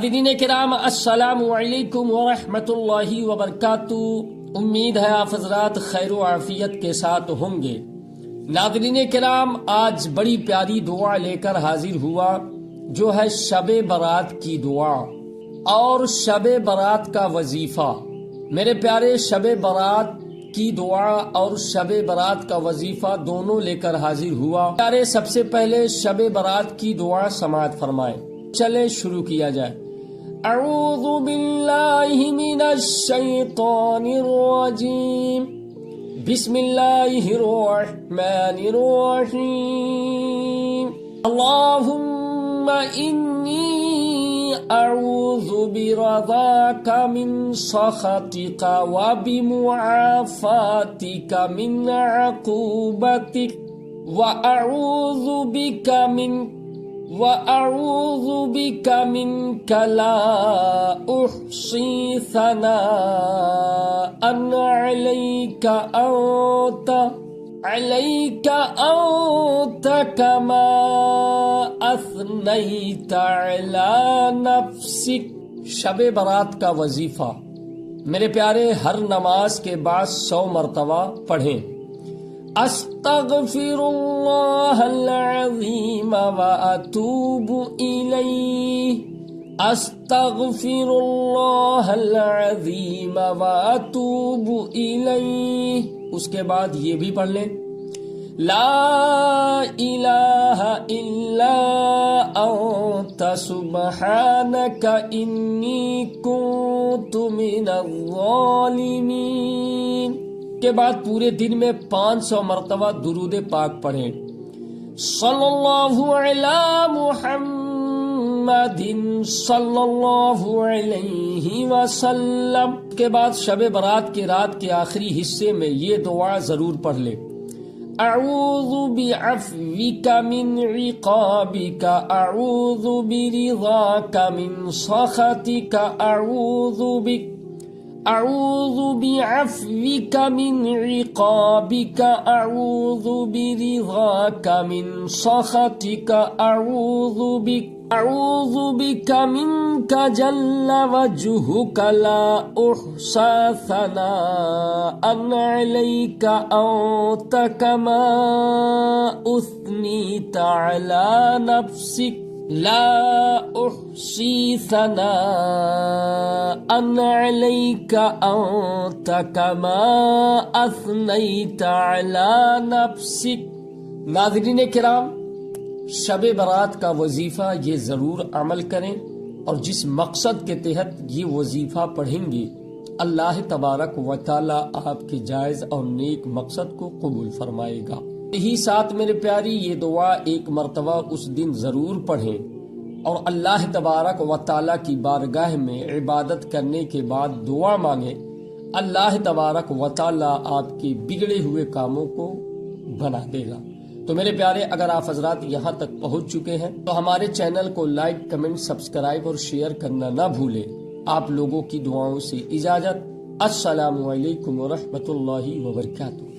ناظرین کرام السلام علیکم ورحمۃ اللہ وبرکاتہ۔ امید ہے آپ حضرات خیر و عافیت کے ساتھ ہوں گے۔ ناظرین کرام، آج بڑی پیاری دعا لے کر حاضر ہوا جو ہے شب برات کی دعا اور شب برات کا وظیفہ۔ میرے پیارے، شب برات کی دعا اور شب برات کا وظیفہ دونوں لے کر حاضر ہوا۔ پیارے، سب سے پہلے شب برات کی دعا سماعت فرمائیں۔ چلے شروع کیا جائے۔ اعوذ باللہ من الشیطان الرجیم، بسم اللہ الرحمن الرحیم۔ اللہم انی اعوذ برضاک من سخطک وبمعافاتک من عقوبتک وَأَعُوذُ بِكَ مِنْكَ لَا أُحْصِي ثَنَاءً عَلَيْكَ أَنْتَ كَمَا أَثْنَيْتَ عَلَى نَفْسِكَ۔ شب برات کا وظیفہ میرے پیارے ہر نماز کے بعد 100 مرتبہ پڑھیں۔ استغفر اللہ العظیم واتوب الیہ، استغفر اللہ العظیم واتوب الیہ۔ اس کے بعد یہ بھی پڑھ لیں، لا الہ الا انت سبحانک انی کنت من الظالمین۔ کے بعد پورے دن میں 500 مرتبہ درود پاک پڑھیں۔ صلی اللہ علی محمد صلی اللہ علیہ وسلم۔ کے بعد شب برات کے رات کے آخری حصے میں یہ دعا ضرور پڑھ لیں، اعوذ بعفوک من عقابک، اعوذ برضاک من سخطک، اعوذ بعفوک من عقابک، اعوذ برضاک من سخطک، اعوذ بک منک جل وجہک، لا احصی ثناء علیک انت کما اثنیت علی نفسک، لا احصی ثناء علیک انت کما اثنیت علی نفسک۔ ناظرین کرام، شب برات کا وظیفہ یہ ضرور عمل کریں، اور جس مقصد کے تحت یہ وظیفہ پڑھیں گے اللہ تبارک و تعالی آپ کے جائز اور نیک مقصد کو قبول فرمائے گا۔ یہی ساتھ میرے پیاری، یہ دعا ایک مرتبہ اس دن ضرور پڑھیں اور اللہ تبارک و تعالی کی بارگاہ میں عبادت کرنے کے بعد دعا مانگیں۔ اللہ تبارک و تعالی آپ کے بگڑے ہوئے کاموں کو بنا دے گا۔ تو میرے پیارے، اگر آپ حضرات یہاں تک پہنچ چکے ہیں تو ہمارے چینل کو لائک، کمنٹ، سبسکرائب اور شیئر کرنا نہ بھولیں۔ آپ لوگوں کی دعاؤں سے اجازت۔ السلام علیکم ورحمۃ اللہ وبرکاتہ۔